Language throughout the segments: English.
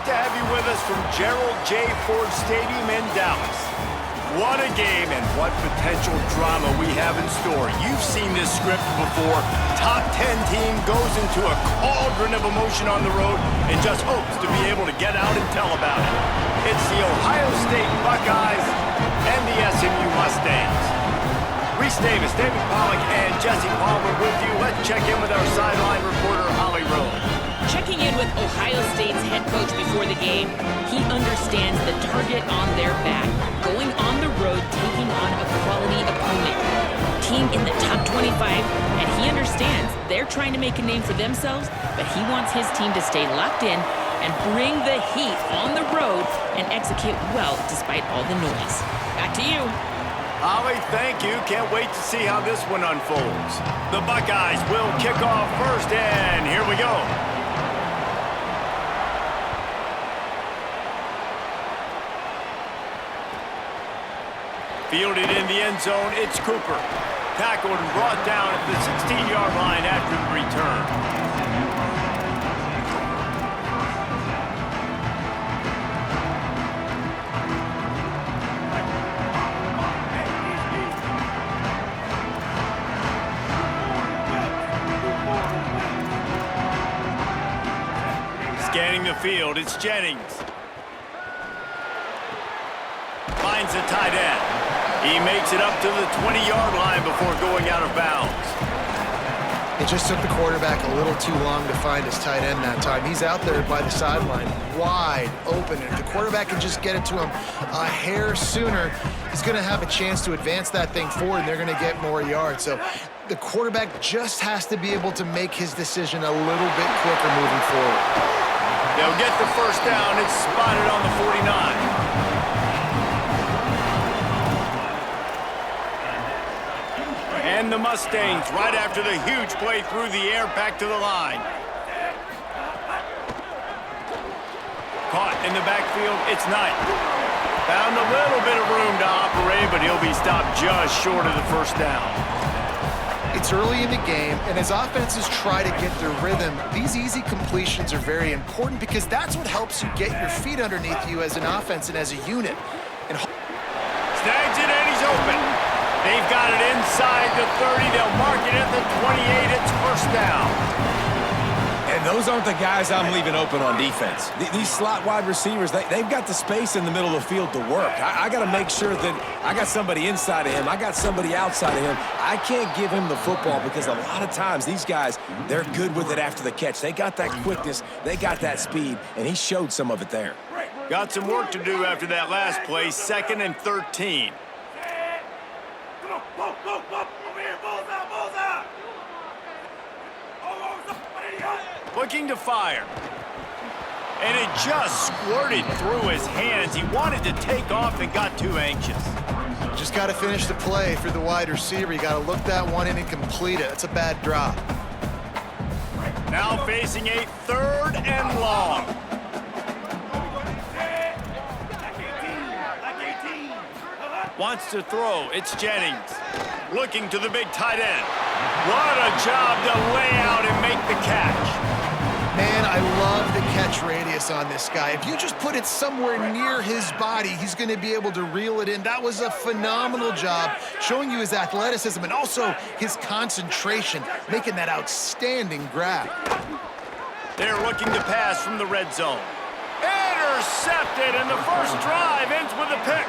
great to have you with us from Gerald J. Ford Stadium in Dallas. What a game and what potential drama we have in store. You've seen this script before. Top 10 team goes into a cauldron of emotion on the road and just hopes to be able to get out and tell about it. It's the Ohio State Buckeyes and the SMU Mustangs. Reese Davis, David Pollack, and Jesse Palmer with you. Let's check in with our sideline reporter, Holly Rowe. Checking in with Ohio State's head coach before the game, he understands the target on their back. Going on the road, taking on a quality opponent. Team in the top 25, and he understands they're trying to make a name for themselves, but he wants his team to stay locked in and bring the heat on the road and execute well despite all the noise. Back to you. Holly, thank you. Can't wait to see how this one unfolds. The Buckeyes will kick off first, and here we go. Fielded in the end zone, it's Cooper. Tackled and brought down at the 16-yard line after the return. Scanning the field, it's Jennings. Finds a tight end. He makes it up to the 20-yard line before going out of bounds. It just took the quarterback a little too long to find his tight end that time. He's out there by the sideline, wide open. And if the quarterback can just get it to him a hair sooner, he's going to have a chance to advance that thing forward, and they're going to get more yards. So the quarterback just has to be able to make his decision a little bit quicker moving forward. They'll get the first down. It's spotted on the 49. And the Mustangs, right after the huge play through the air, back to the line. Caught in the backfield, it's Knight. Found a little bit of room to operate, but he'll be stopped just short of the first down. It's early in the game, and as offenses try to get their rhythm, these easy completions are very important because that's what helps you get your feet underneath you as an offense and as a unit. And snags it, and he's open. They've got it inside the 30. They'll mark it at the 28. It's first down. And those aren't the guys I'm leaving open on defense. These slot wide receivers, they've got the space in the middle of the field to work. I got to make sure that I got somebody inside of him. I got somebody outside of him. I can't give him the football because a lot of times these guys, they're good with it after the catch. They got that quickness. They got that speed, and he showed some of it there. Got some work to do after that last play, 2nd and 13. Looking to fire. And it just squirted through his hands. He wanted to take off and got too anxious. Just got to finish the play for the wide receiver. You got to look that one in and complete it. That's a bad drop. Now facing a 3rd and long. Wants to throw. It's Jennings. Looking to the big tight end. What a job to lay out and make the catch. Man, I love the catch radius on this guy. If you just put it somewhere near his body, he's going to be able to reel it in. That was a phenomenal job, showing you his athleticism and also his concentration, making that outstanding grab. They're looking to pass from the red zone. Intercepted, and the first drive ends with a pick.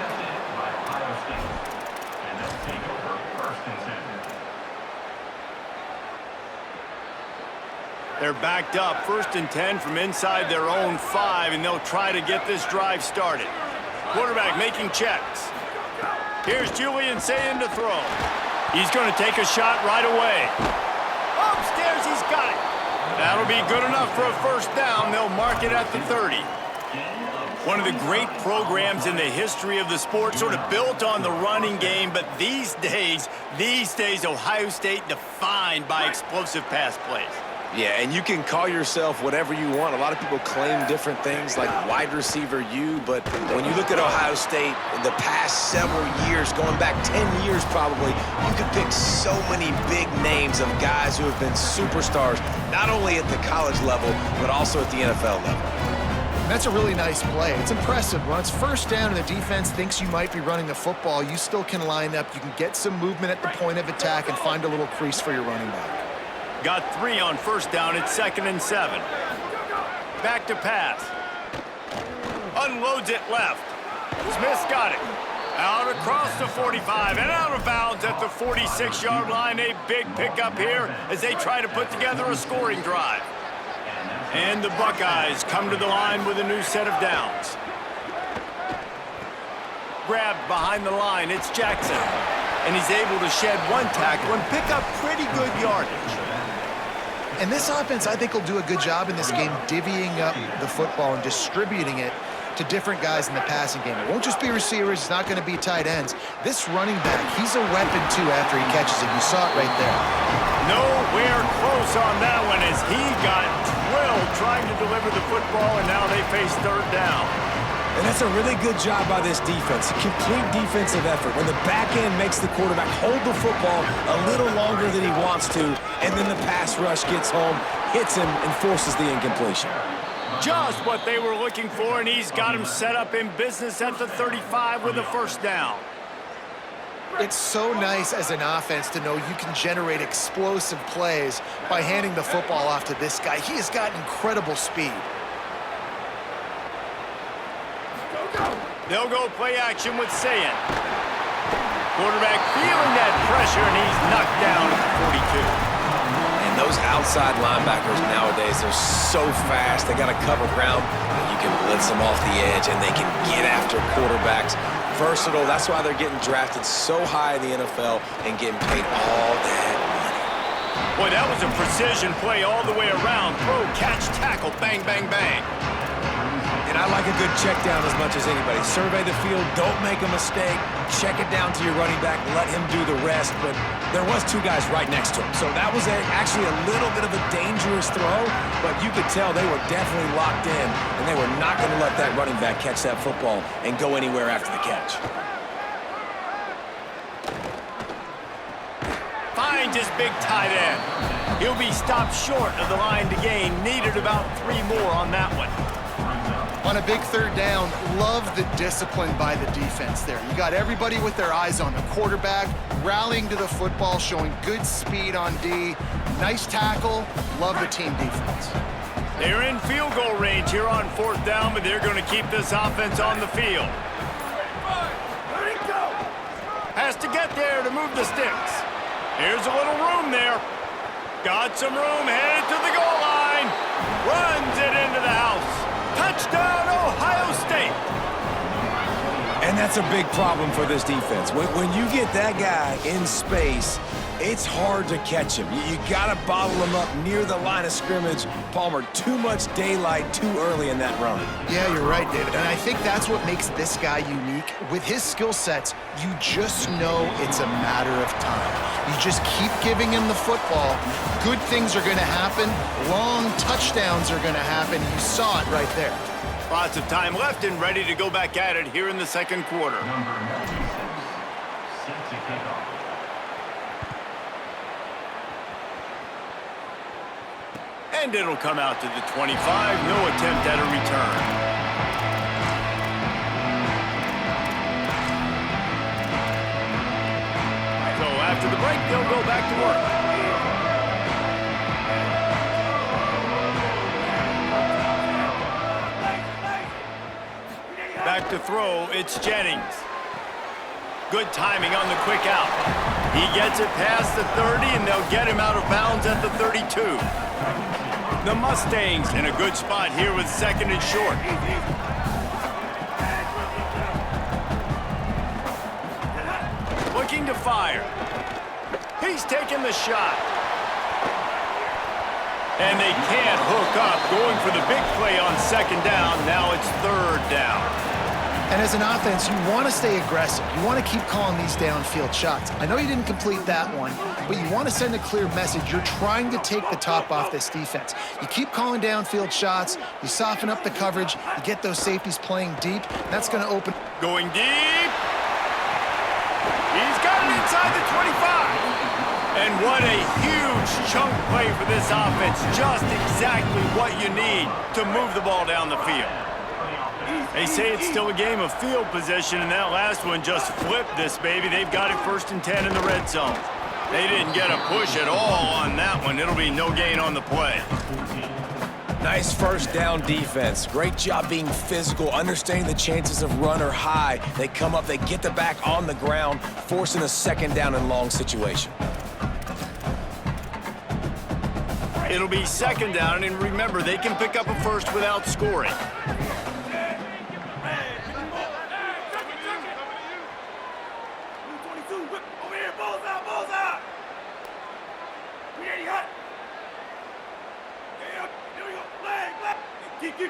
They're backed up, 1st and 10 from inside their own 5, and they'll try to get this drive started. Quarterback making checks. Here's Julian Sayin to throw. He's going to take a shot right away. Upstairs, he's got it. That'll be good enough for a first down. They'll mark it at the 30. One of the great programs in the history of the sport, sort of built on the running game, but these days, Ohio State defined by explosive pass plays. Yeah, and you can call yourself whatever you want. A lot of people claim different things like wide receiver U, but when you look at Ohio State in the past several years, going back 10 years probably, you could pick so many big names of guys who have been superstars, not only at the college level, but also at the NFL level. That's a really nice play. It's impressive. When it's first down and the defense thinks you might be running the football, you still can line up. You can get some movement at the point of attack and find a little crease for your running back. Got 3 on first down. It's 2nd and 7. Back to pass. Unloads it left. Smith's got it. Out across the 45 and out of bounds at the 46-yard line. A big pickup here as they try to put together a scoring drive. And the Buckeyes come to the line with a new set of downs. Grabbed behind the line, it's Jackson. And he's able to shed 1 tackle and pick up pretty good yardage. And this offense, I think, will do a good job in this game divvying up the football and distributing it to different guys in the passing game. It won't just be receivers. It's not going to be tight ends. This running back, he's a weapon, too, after he catches it. You saw it right there. Nowhere close on that one as he got drilled trying to deliver the football, and now they face 3rd down. And that's a really good job by this defense. A complete defensive effort. When the back end makes the quarterback hold the football a little longer than he wants to, and then the pass rush gets home, hits him, and forces the incompletion. Just what they were looking for, and he's got him set up in business at the 35 with a 1st down. It's so nice as an offense to know you can generate explosive plays by handing the football off to this guy. He has got incredible speed. They'll go play action with Sayin. Quarterback feeling that pressure, and he's knocked down at the 42. And those outside linebackers nowadays, they're so fast. They got to cover ground. You can blitz them off the edge, and they can get after quarterbacks. Versatile. That's why they're getting drafted so high in the NFL and getting paid all that money. Boy, that was a precision play all the way around. Throw, catch, tackle, bang, bang, bang. And I like a good check down as much as anybody. Survey the field, don't make a mistake, check it down to your running back, let him do the rest. But there was 2 guys right next to him. So that was actually a little bit of a dangerous throw, but you could tell they were definitely locked in, and they were not going to let that running back catch that football and go anywhere after the catch. Finds his big tight end. He'll be stopped short of the line to gain. Needed about 3 more on that one. On a big 3rd down, love the discipline by the defense there. You got everybody with their eyes on the quarterback, rallying to the football, showing good speed on D. Nice tackle. Love the team defense. They're in field goal range here on 4th down, but they're going to keep this offense on the field. Has to get there to move the sticks. Here's a little room there. Got some room, headed to the goal line. Runs it into the house. Touchdown, Ohio State. And that's a big problem for this defense. When you get that guy in space, it's hard to catch him. You got to bottle him up near the line of scrimmage. Palmer, too much daylight too early in that run. Yeah, you're right, David. And I think that's what makes this guy unique. With his skill sets, you just know it's a matter of time. You just keep giving him the football. Good things are going to happen. Long touchdowns are going to happen. You saw it right there. Lots of time left and ready to go back at it here in the 2nd quarter. And it'll come out to the 25. No attempt at a return. So after the break, they'll go back to work. Back to throw, it's Jennings. Good timing on the quick out. He gets it past the 30, and they'll get him out of bounds at the 32. The Mustangs in a good spot here with 2nd and short. Looking to fire. He's taking the shot. And they can't hook up, going for the big play on 2nd down. Now it's 3rd down. And as an offense, you want to stay aggressive. You want to keep calling these downfield shots. I know you didn't complete that one, but you want to send a clear message. You're trying to take the top off this defense. You keep calling downfield shots. You soften up the coverage. You get those safeties playing deep. That's going to open. Going deep. He's got it inside the 25. And what a huge chunk play for this offense. Just exactly what you need to move the ball down the field. They say it's still a game of field position, and that last one just flipped this baby. They've got it 1st and 10 in the red zone. They didn't get a push at all on that one. It'll be no gain on the play. Nice first down defense. Great job being physical, understanding the chances of run are high. They come up, they get the back on the ground, forcing a 2nd down and long situation. It'll be 2nd down, and remember, they can pick up a first without scoring.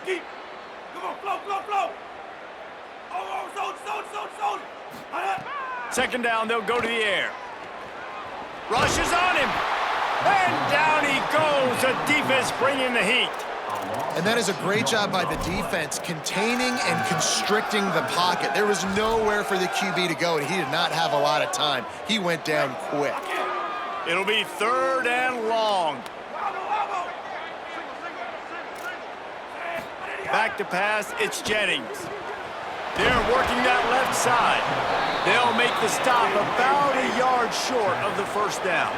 Keep. Come on, flow. Soldier. 2nd down, they'll go to the air. Rushes on him. And down he goes. The defense bringing the heat. And that is a great job by the defense, containing and constricting the pocket. There was nowhere for the QB to go, and he did not have a lot of time. He went down quick. It'll be 3rd and long. Back to pass, it's Jennings. They're working that left side. They'll make the stop about a yard short of the 1st down.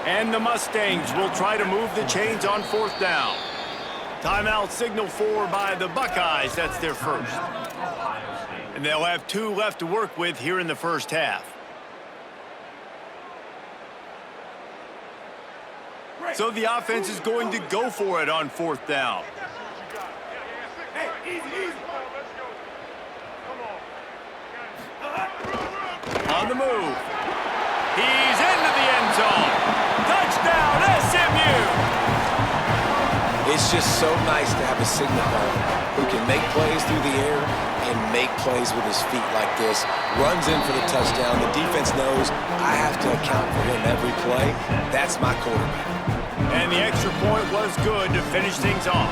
And the Mustangs will try to move the chains on 4th down. Timeout signal for by the Buckeyes. That's their first. And they'll have 2 left to work with here in the 1st half. So the offense is going to go for it on 4th down. Easy. On the move. He's into the end zone. Touchdown, SMU! It's just so nice to have a signal baller who can make plays through the air and make plays with his feet like this. Runs in for the touchdown. The defense knows I have to account for him every play. That's my quarterback. And the extra point was good to finish things off.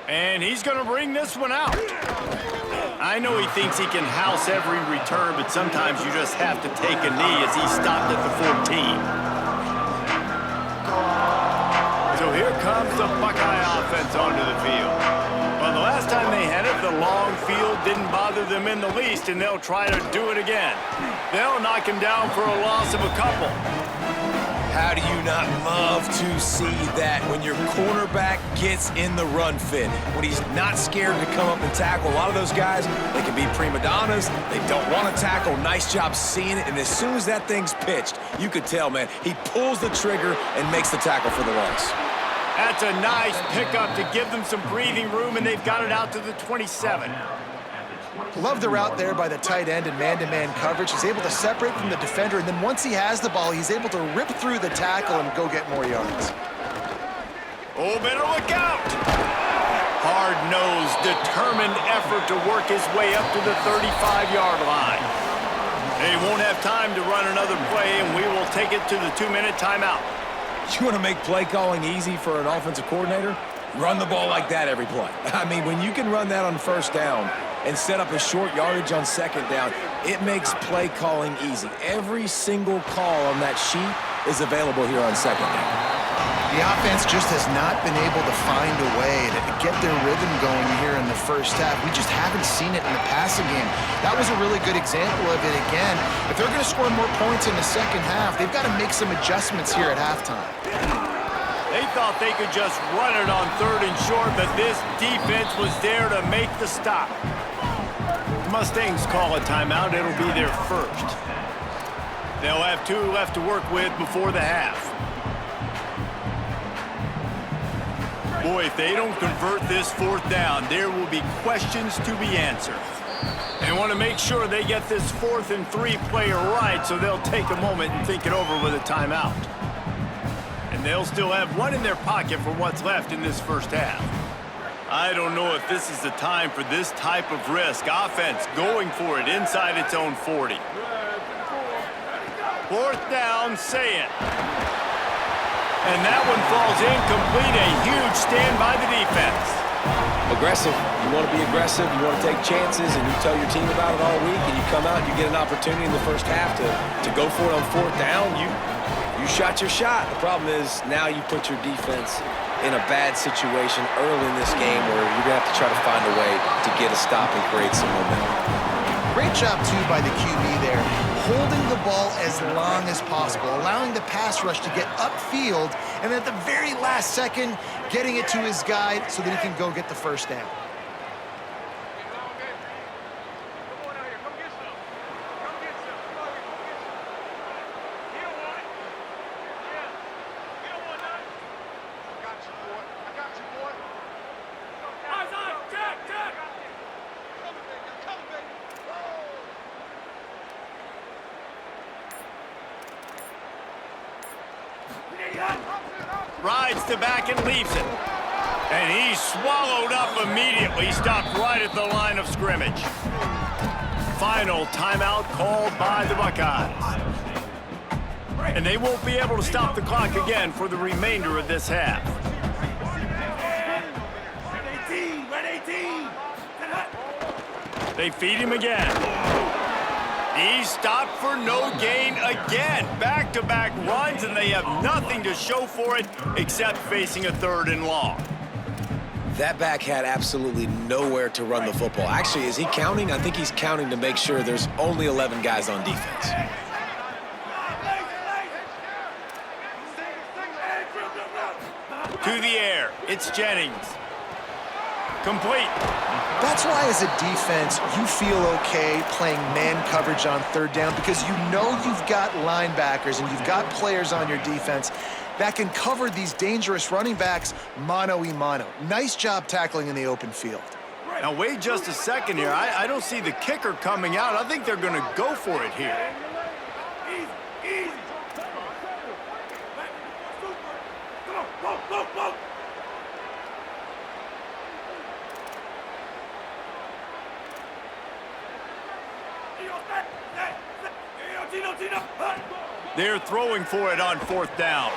And he's going to bring this one out. I know he thinks he can house every return, but sometimes you just have to take a knee as he stopped at the 14. So here comes the Buckeye offense onto the field. Well, the last time they had it, the long field didn't bother them in the least, and they'll try to do it again. They'll knock him down for a loss of a couple. How do you not love to see that when your cornerback gets in the run fit, when he's not scared to come up and tackle? A lot of those guys, they can be prima donnas. They don't want to tackle. Nice job seeing it. And as soon as that thing's pitched, you could tell, man, he pulls the trigger and makes the tackle for the loss. That's a nice pickup to give them some breathing room, and they've got it out to the 27. Love the route there by the tight end in man-to-man coverage. He's able to separate from the defender, and then once he has the ball, he's able to rip through the tackle and go get more yards. Oh, better look out! Hard-nosed, determined effort to work his way up to the 35-yard line. They won't have time to run another play, and we will take it to the 2-minute timeout. You want to make play calling easy for an offensive coordinator? Run the ball like that every play. I mean, when you can run that on 1st down and set up a short yardage on 2nd down, it makes play calling easy. Every single call on that sheet is available here on 2nd down. The offense just has not been able to find a way to get their rhythm going here in the 1st half. We just haven't seen it in the passing game. That was a really good example of it again. If they're going to score more points in the 2nd half, they've got to make some adjustments here at halftime. They thought they could just run it on 3rd and short, but this defense was there to make the stop. Mustangs call a timeout. It'll be their first. They'll have 2 left to work with before the half. Boy, if they don't convert this 4th down, there will be questions to be answered. They want to make sure they get this 4th and 3 play right, so they'll take a moment and think it over with a timeout. And they'll still have 1 in their pocket for what's left in this 1st half. I don't know if this is the time for this type of risk. Offense going for it inside its own 40. 4th down, say it. And that one falls incomplete. A huge stand by the defense. Aggressive. You want to be aggressive. You want to take chances, and you tell your team about it all week, and you come out and you get an opportunity in the first half to go for it on fourth down. You shot your shot. The problem is now you put your defense in a bad situation early in this game where you're going to have to try to find a way to get a stop and create some momentum. Great job, too, by the QB there, holding the ball as long as possible, allowing the pass rush to get upfield, and at the very last second, getting it to his guy so that he can go get the first down. Rides to back and leaves it. And he's swallowed up immediately, stopped right at the line of scrimmage. Final timeout called by the Buckeyes. And they won't be able to stop the clock again for the remainder of this half. Red 18. They feed him again. He's stopped for no gain again. Back-to-back runs, and they have nothing to show for it except facing a 3rd and long. That back had absolutely nowhere to run the football. Actually, is he counting? I think he's counting to make sure there's only 11 guys on defense. To the air, it's Jennings. Complete. That's why, as a defense, you feel okay playing man coverage on 3rd down because you know you've got linebackers and you've got players on your defense that can cover these dangerous running backs mano-a-mano. Nice job tackling in the open field. Now, wait just a second here. I don't see the kicker coming out. I think they're going to go for it here. Easy. Come on, go. They're throwing for it on 4th down.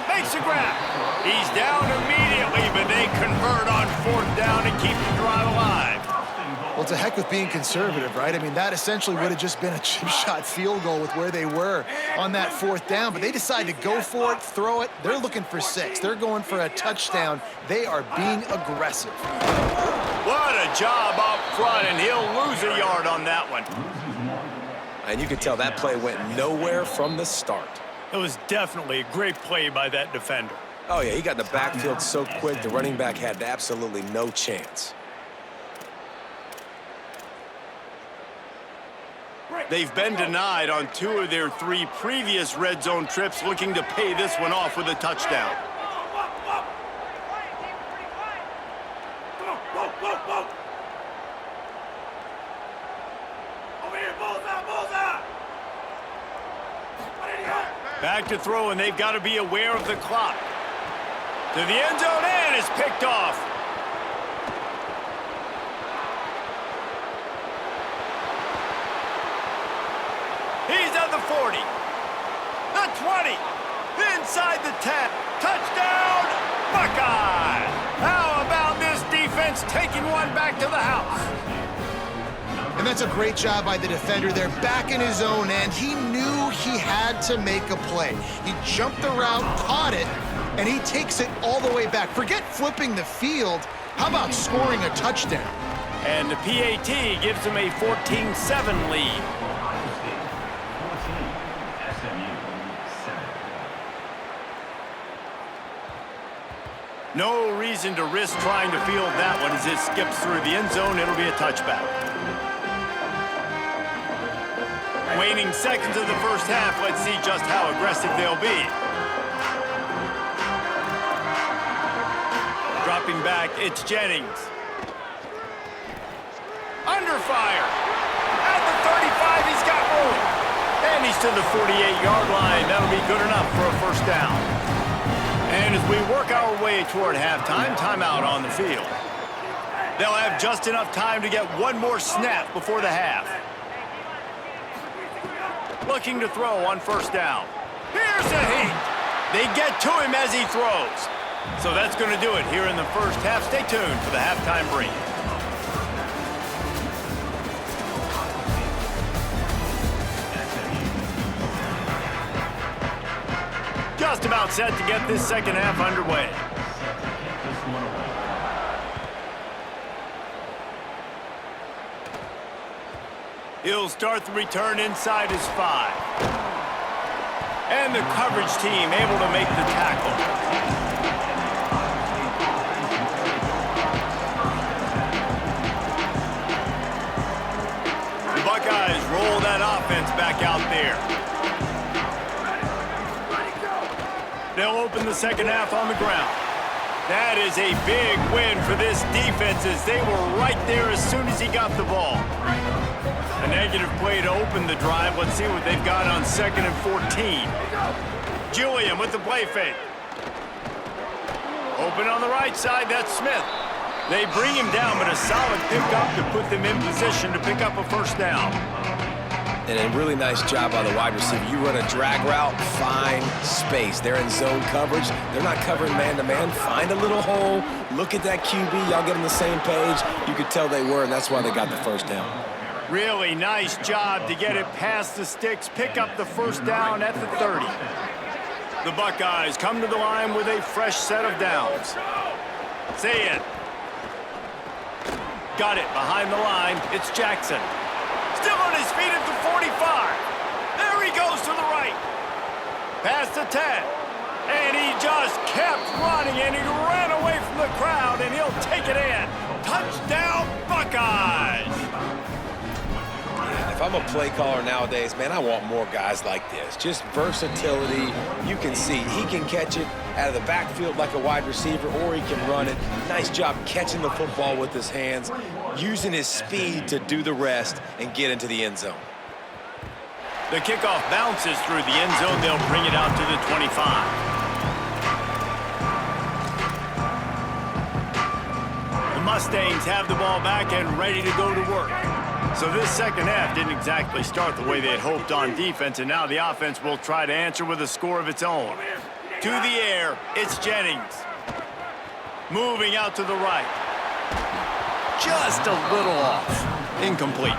Makes a grab. He's down immediately, but they convert on 4th down and keep the drive alive. Well, to heck with being conservative, right? I mean, that essentially would have just been a chip shot field goal with where they were on that 4th down, but they decide to go for it, throw it. They're looking for 6. They're going for a touchdown. They are being aggressive. What a job up front, and he'll lose a yard on that one. And you can tell that play went nowhere from the start. It was definitely a great play by that defender. Oh, yeah, he got in the backfield so quick, the running back had absolutely no chance. They've been denied on 2 of their 3 previous red zone trips, looking to pay this one off with a touchdown. Go. Over here, bullseye. Back to throw, and they've got to be aware of the clock. To the end zone, and it's picked off. He's at the 40, the 20, inside the 10. Touchdown, Buckeye! How about this defense taking one back to the house? And that's a great job by the defender there, back in his own end. He knew he had to make a play. He jumped the route, caught it, and he takes it all the way back. Forget flipping the field. How about scoring a touchdown? And the PAT gives him a 14-7 lead. No reason to risk trying to field that one as it skips through the end zone. It'll be a touchback. Waning seconds of the first half. Let's see just how aggressive they'll be. Dropping back, it's Jennings. Under fire. At the 35, he's got room. And he's to the 48-yard line. That'll be good enough for a first down. And as we work our way toward halftime, timeout on the field. They'll have just enough time to get one more snap before the half. Looking to throw on first down. Here's a heat. They get to him as he throws. So that's going to do it here in the first half. Stay tuned for the halftime break. Just about set to get this second half underway. He'll start the return inside his 5. And the coverage team able to make the tackle. The Buckeyes roll that offense back out there. They'll open the second half on the ground. That is a big win for this defense as they were right there as soon as he got the ball. A negative play to open the drive. Let's see what they've got on 2nd and 14. Julian with the play fake. Open on the right side, that's Smith. They bring him down, but a solid pickup to put them in position to pick up a first down. And a really nice job by the wide receiver. You run a drag route, find space. They're in zone coverage. They're not covering man-to-man. Find a little hole. Look at that QB. Y'all get on the same page. You could tell they were, and that's why they got the first down. Really nice job to get it past the sticks, pick up the first down at the 30. The Buckeyes come to the line with a fresh set of downs. Say it. Got it behind the line. It's Jackson. Still on his feet at the 45. There he goes to the right. Past the 10. And he just kept running, and he ran away from the crowd, and he'll take it in. Touchdown, Buckeyes! If I'm a play caller nowadays, man, I want more guys like this. Just versatility. You can see he can catch it out of the backfield like a wide receiver, or he can run it. Nice job catching the football with his hands, using his speed to do the rest and get into the end zone. The kickoff bounces through the end zone. They'll bring it out to the 25. The Mustangs have the ball back and ready to go to work. So this second half didn't exactly start the way they had hoped on defense, and now the offense will try to answer with a score of its own. To the air, it's Jennings. Moving out to the right. Just a little off. Incomplete.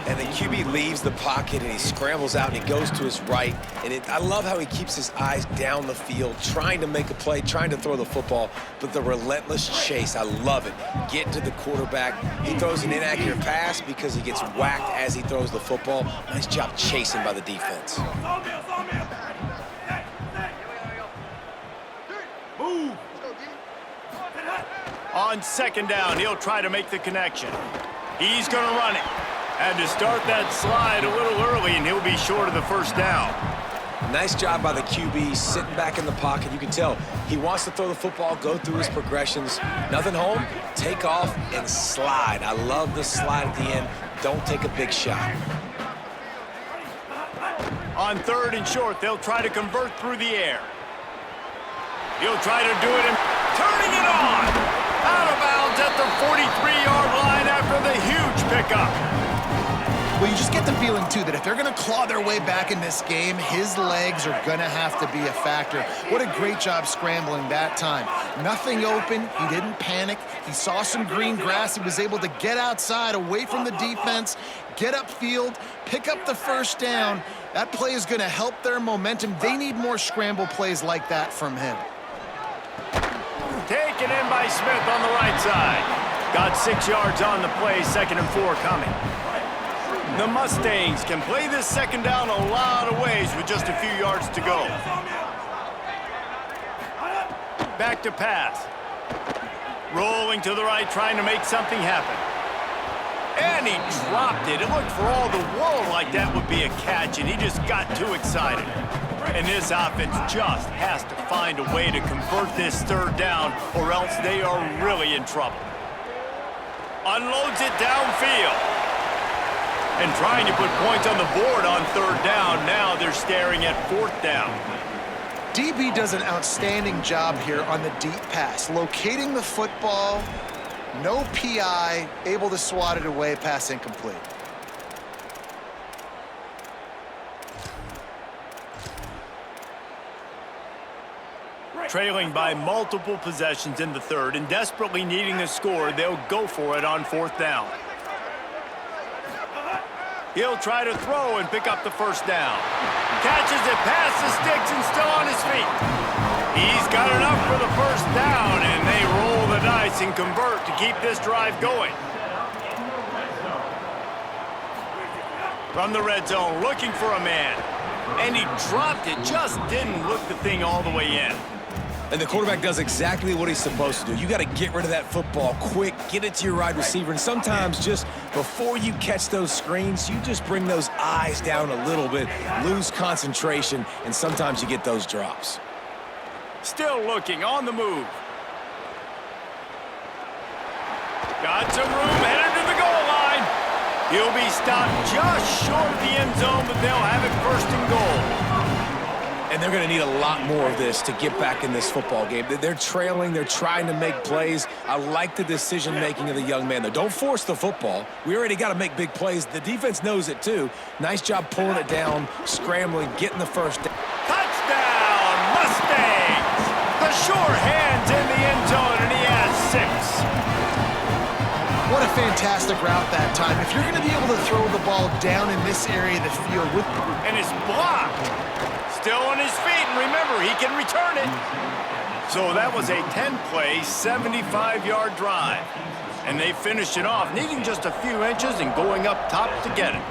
And the QB leaves the pocket, and he scrambles out, and he goes to his right. And I love how he keeps his eyes down the field, trying to make a play, trying to throw the football, but the relentless chase, I love it. Get to the quarterback. He throws an inaccurate pass because he gets whacked as he throws the football. Nice job chasing by the defense. Move. On second down, he'll try to make the connection. He's going to run it. Had to start that slide a little early, and he'll be short of the first down. Nice job by the QB, sitting back in the pocket. You can tell he wants to throw the football, go through his progressions. Nothing home, take off, and slide. I love the slide at the end. Don't take a big shot. On 3rd and short, they'll try to convert through the air. He'll try to do it, and turning it on. Out of bounds at the 43-yard line after the huge pickup. Well, you just get the feeling, too, that if they're going to claw their way back in this game, his legs are going to have to be a factor. What a great job scrambling that time. Nothing open. He didn't panic. He saw some green grass. He was able to get outside, away from the defense, get upfield, pick up the first down. That play is going to help their momentum. They need more scramble plays like that from him. Taken in by Smith on the right side. Got 6 yards on the play, 2nd and 4 coming. The Mustangs can play this second down a lot of ways with just a few yards to go. Back to pass. Rolling to the right, trying to make something happen. And he dropped it. It looked for all the world like that would be a catch, and he just got too excited. And this offense just has to find a way to convert this 3rd down, or else they are really in trouble. Unloads it downfield. And trying to put points on the board on 3rd down. Now they're staring at 4th down. DB does an outstanding job here on the deep pass, locating the football, no PI, able to swat it away, pass incomplete. Trailing by multiple possessions in the third and desperately needing a score, they'll go for it on fourth down. He'll try to throw and pick up the first down. Catches it past the sticks and still on his feet. He's got enough for the first down, and they roll the dice and convert to keep this drive going. From the red zone, looking for a man. And he dropped it, just didn't look the thing all the way in. And the quarterback does exactly what he's supposed to do. You got to get rid of that football quick, get it to your wide receiver, and sometimes just before you catch those screens, you just bring those eyes down a little bit, lose concentration, and sometimes you get those drops. Still looking, on the move. Got some room, headed to the goal line. He'll be stopped just short of the end zone, but they'll have it first and goal. And they're going to need a lot more of this to get back in this football game. They're trailing. They're trying to make plays. I like the decision-making of the young man, though. Don't force the football. We already got to make big plays. The defense knows it, too. Nice job pulling it down, scrambling, getting the first down. Touchdown, Mustangs! The sure hand's in the end zone, and he has 6. What a fantastic route that time. If you're going to be able to throw the ball down in this area of the field with... And it's blocked. Still on his feet, and remember, he can return it. So that was a 10-play, 75-yard drive. And they finished it off, needing just a few inches and going up top to get it.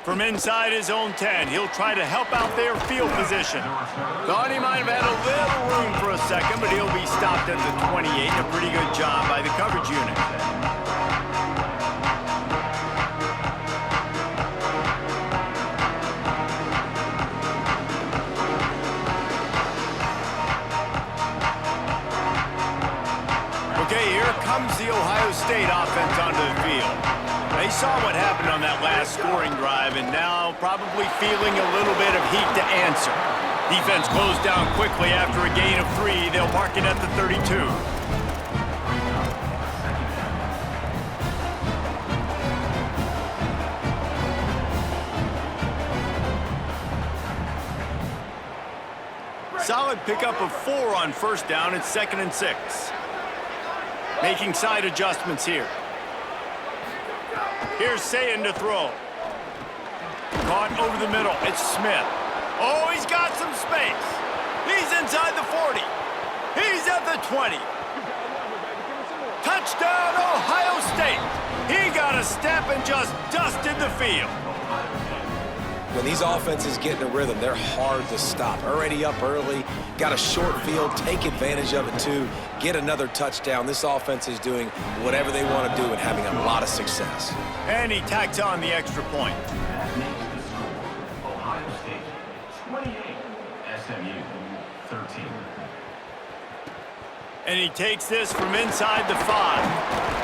From inside his own 10, he'll try to help out their field position. Thought he might have had a little room for a second, but he'll be stopped at the 28. A pretty good job by the coverage unit. Okay, here comes the Ohio State offense onto the field. They saw what happened on that last scoring drive and now probably feeling a little bit of heat to answer. Defense closed down quickly after a gain of 3. They'll mark it at the 32. Solid pickup of 4 on first down. It's 2nd and 6. Making side adjustments here. Here's Sayin to throw. Caught over the middle. It's Smith. Oh, he's got some space. He's inside the 40. He's at the 20. Touchdown, Ohio State. He got a step and just dusted the field. When these offenses get in a rhythm, they're hard to stop. Already up early, got a short field, take advantage of it too, get another touchdown. This offense is doing whatever they want to do and having a lot of success. And he tacks on the extra point. Ohio State 28, SMU 13. And he takes this from inside the 5.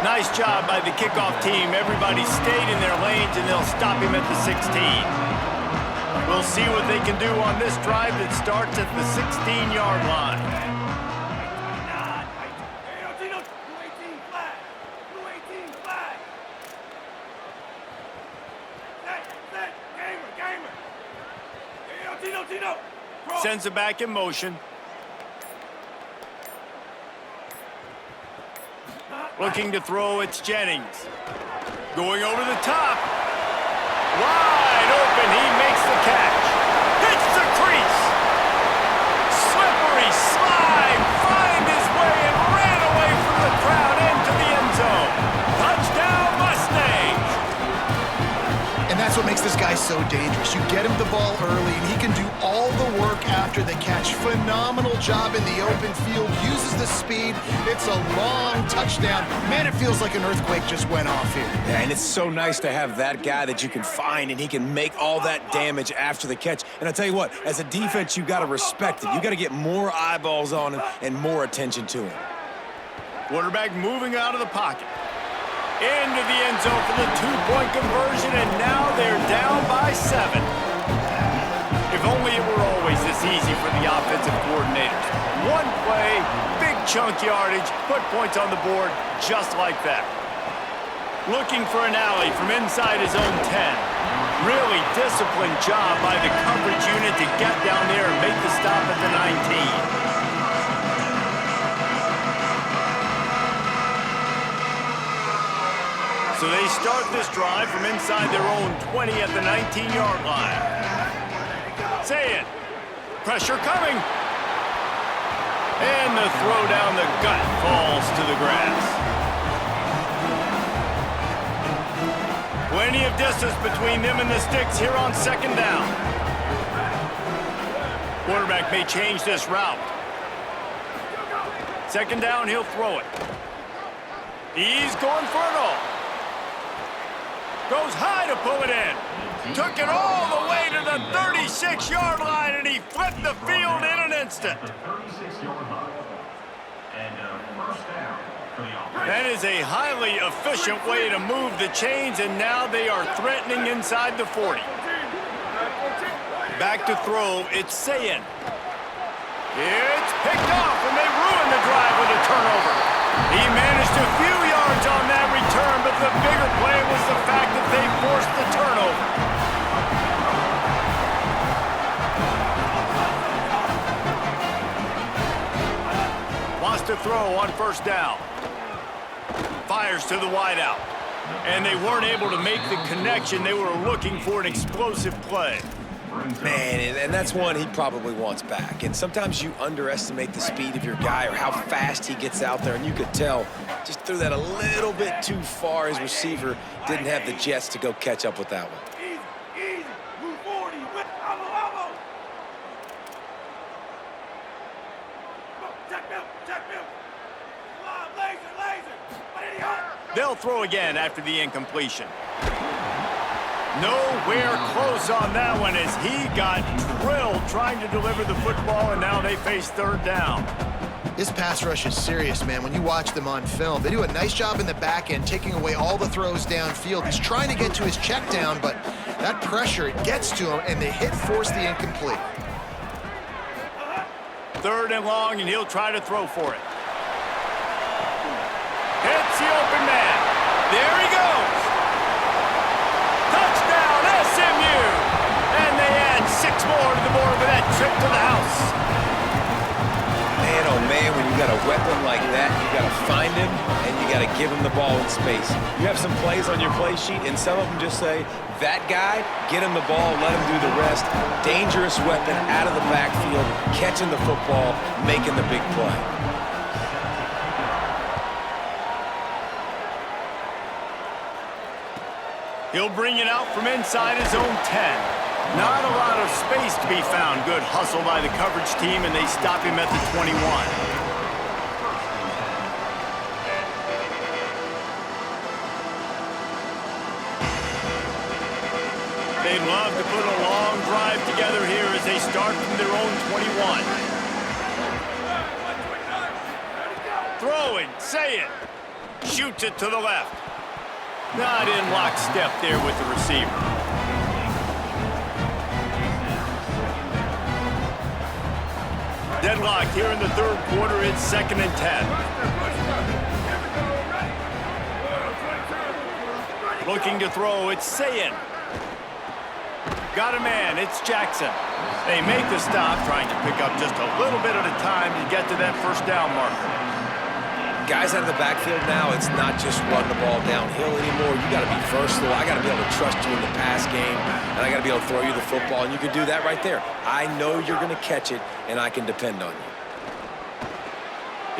Nice job by the kickoff team. Everybody stayed in their lanes, and they'll stop him at the 16. We'll see what they can do on this drive that starts at the 16-yard line. Sends it back in motion. Looking to throw, it's Jennings. Going over the top. Wide open, he makes the catch. Hits the crease. Slippery slide, find his way and ran away from the crowd into the end zone. Touchdown, Mustangs. And that's what makes this guy so dangerous. You get him the ball early, and he can do all the work after the catch. Phenomenal job in the open field. Uses the speed. It's a long touchdown. Man, it feels like an earthquake just went off here. Yeah, and it's so nice to have that guy that you can find, and he can make all that damage after the catch. And I tell you what, as a defense, you got to respect it. You got to get more eyeballs on him and more attention to him. Quarterback moving out of the pocket. Into the end zone for the 2-point conversion, and now they're down by 7. If only it were always this easy for the offensive coordinators. One play, big chunk yardage, put points on the board just like that. Looking for an alley from inside his own 10. Really disciplined job by the coverage unit to get down there and make the stop at the 19. So they start this drive from inside their own 20 at the 19-yard line. Say it. Pressure coming. And the throw down the gut falls to the grass. Plenty of distance between them and the sticks here on second down. Quarterback may change this route. Second down, he'll throw it. He's going for it all. Goes high to pull it in. Took it all the way to the 36-yard line, and he flipped the field in an instant. The 36-yard line. And first down for the offense. That is a highly efficient way to move the chains, and now they are threatening inside the 40. Back to throw, it's Sayin. It's picked off, and they ruined the drive with a turnover. He managed a few yards on that return, but the bigger play was the fact that they forced the turnover. Wants to throw on first down. Fires to the wideout. And they weren't able to make the connection. They were looking for an explosive play. Man, and that's one he probably wants back. And sometimes you underestimate the speed of your guy or how fast he gets out there, and you could tell just threw that a little bit too far. His receiver didn't have the jets to go catch up with that one. Easy. Move forward. Elbow. Check him. Come on, laser. They'll throw again after the incompletion. Nowhere close on that one as he got drilled trying to deliver the football, and now they face third down. This pass rush is serious, man. When you watch them on film, they do a nice job in the back end, taking away all the throws downfield. He's trying to get to his check down, but that pressure, it gets to him, and they force the incomplete. Third and long, and he'll try to throw for it. Hits the open man. There he goes. Touchdown, SMU! And they add 6 more to the board with that trip to the house. Man, oh man, when you got a weapon like that, you got to find him and you got to give him the ball in space. You have some plays on your play sheet, and some of them just say, that guy, get him the ball, let him do the rest. Dangerous weapon out of the backfield, catching the football, making the big play. He'll bring it out from inside his own 10. Not a lot of space to be found. Good hustle by the coverage team, and they stop him at the 21. They'd love to put a long drive together here as they start from their own 21. Throwing, say it. Shoots it to the left. Not in lockstep there with the receiver. Deadlocked here in the third quarter. It's 2nd and 10. Looking to throw. It's Sayin. Got a man. It's Jackson. They make the stop, trying to pick up just a little bit at a time to get to that first down marker. Guys out of the backfield now, it's not just run the ball downhill anymore. You got to be versatile. I got to be able to trust you in the pass game, and I got to be able to throw you the football, and you can do that right there. I know you're going to catch it, and I can depend on you.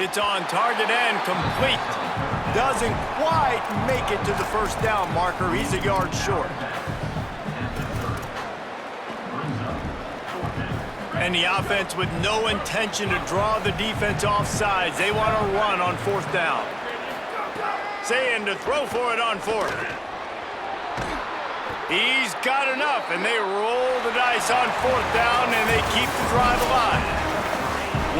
It's on target and complete. Doesn't quite make it to the first down marker. He's a yard short. And the offense with no intention to draw the defense off sides. They want to run on fourth down. Saying to throw for it on fourth. He's got enough, and they roll the dice on fourth down, and they keep the drive alive.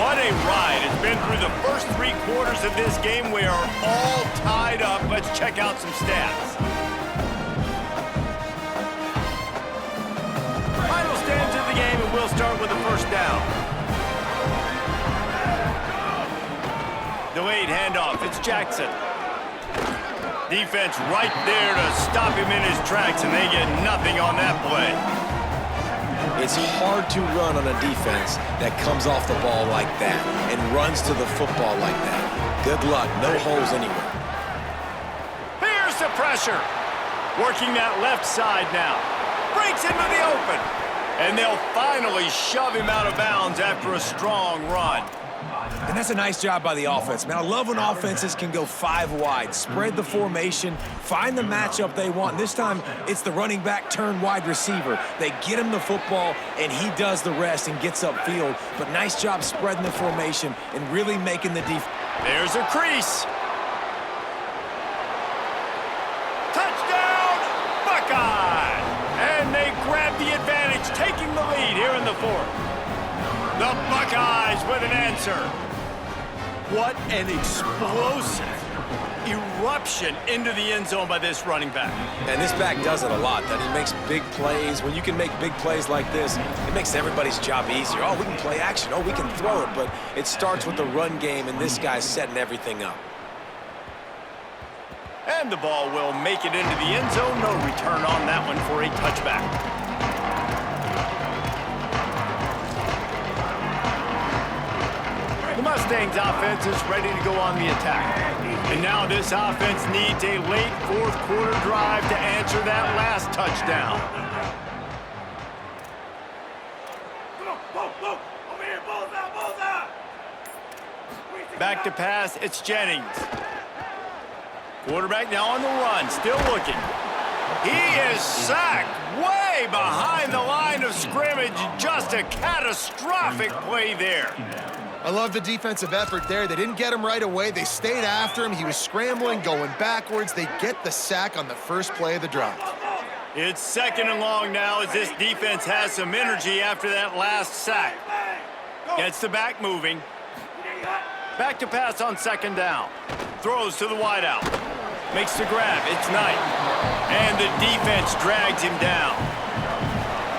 What a ride. It's been through the first 3 quarters of this game. We are all tied up. Let's check out some stats. Final stands of the game, and we'll start with the first down. Delayed handoff. It's Jackson. Defense right there to stop him in his tracks, and they get nothing on that play. It's hard to run on a defense that comes off the ball like that and runs to the football like that. Good luck. No holes anywhere. Here's the pressure. Working that left side now. Breaks into the open. And they'll finally shove him out of bounds after a strong run. And that's a nice job by the offense, man. I love when offenses can go 5 wide, spread the formation, find the matchup they want. And this time, it's the running back turned wide receiver. They get him the football, and he does the rest and gets upfield. But nice job spreading the formation and really making the defense. There's a crease. Touchdown, Buckeye! And they grab the advantage, taking the lead here in the fourth. The Buckeyes with an answer. What an explosive eruption into the end zone by this running back. And this back does it a lot, that he makes big plays. When you can make big plays like this, it makes everybody's job easier. Oh, we can play action. Oh, we can throw it. But it starts with the run game, and this guy's setting everything up. And the ball will make it into the end zone. No return on that one for a touchback. The Mustangs offense is ready to go on the attack. And now this offense needs a late fourth quarter drive to answer that last touchdown. Come on, go. Over here, bullseye. Back to pass, it's Jennings. Quarterback now on the run, still looking. He is sacked way behind the line of scrimmage. Just a catastrophic play there. I love the defensive effort there. They didn't get him right away. They stayed after him. He was scrambling, going backwards. They get the sack on the first play of the drive. It's 2nd and long now as this defense has some energy after that last sack. Gets the back moving. Back to pass on 2nd down. Throws to the wideout. Makes the grab. It's Knight. And the defense drags him down.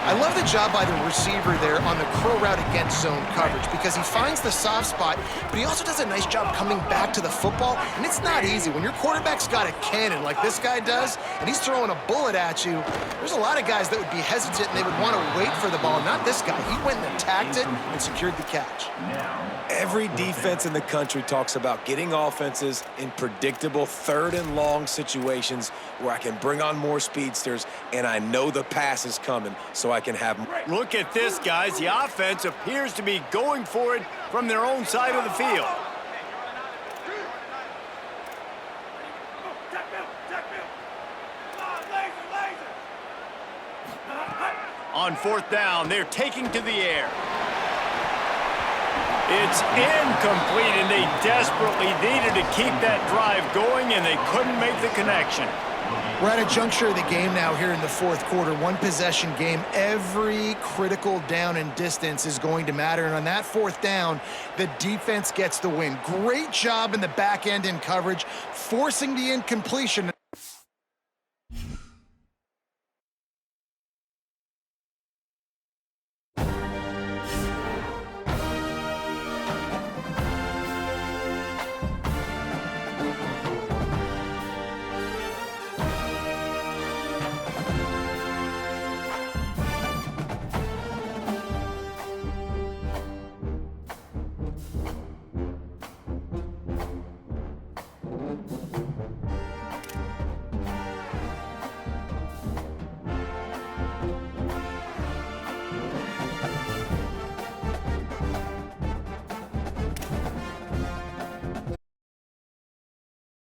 I love the job by the receiver there on the crow route against zone coverage because he finds the soft spot, but he also does a nice job coming back to the football, and it's not easy. When your quarterback's got a cannon like this guy does, and he's throwing a bullet at you, there's a lot of guys that would be hesitant and they would want to wait for the ball. Not this guy. He went and attacked it and secured the catch. Every defense in the country talks about getting offenses in predictable 3rd and long situations where I can bring on more speedsters and I know the pass is coming so I can have... Look at this, guys. The offense appears to be going for it from their own side of the field. On 4th down, they're taking to the air. It's incomplete, and they desperately needed to keep that drive going, and they couldn't make the connection. We're at a juncture of the game now here in the 4th quarter. 1-possession game. Every critical down and distance is going to matter. And on that 4th down, the defense gets the win. Great job in the back end in coverage, forcing the incompletion.